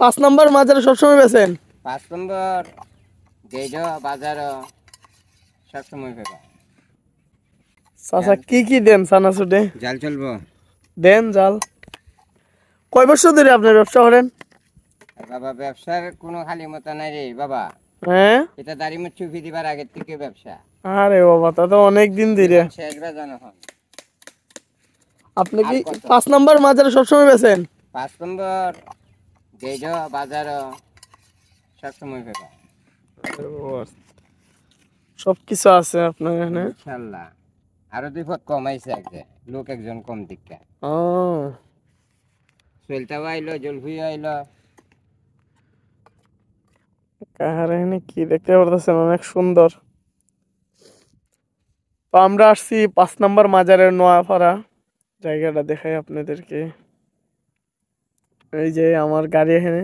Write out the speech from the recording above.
5 নম্বর মাজারে সবসময় বেচেন? 5 নম্বর গেইডো বাজার সবসময় পাবা। চাচা কি দেন চানাচুরে? জাল চলবো দেন জাল। কয় বছর ধরে আপনার ব্যবসা করেন? বাবা ব্যবসার কোনো খালি মতো নাই রে বাবা। হ্যাঁ, এটা দাড়ি মুখ চুপি দিবার আগের থেকে ব্যবসা। আরে বাবা, তা তো অনেক দিন ধরে। শেষ বাজানো হয়। আপনি কি 5 নম্বর মাজারে সবসময় বেচেন? 5 নম্বর গেইডো বাজার সবসময় পাবা। সবকিছু আছে আপনার এখানে? ইনশাআল্লাহ। আরো 2 ফুট কমাইছে লোক একজন কম দিকে। ও, সোলটাও আইলো, জলফুই আইলো। কাহার এখানে কি দেখতে পারতেছেন, অনেক সুন্দর। তো আমরা আসছি 5 নম্বর মাজারের নোয়াপাড়া। জায়গাটা দেখাই আপনাদেরকে। এই যে আমার গাড়ি এখানে।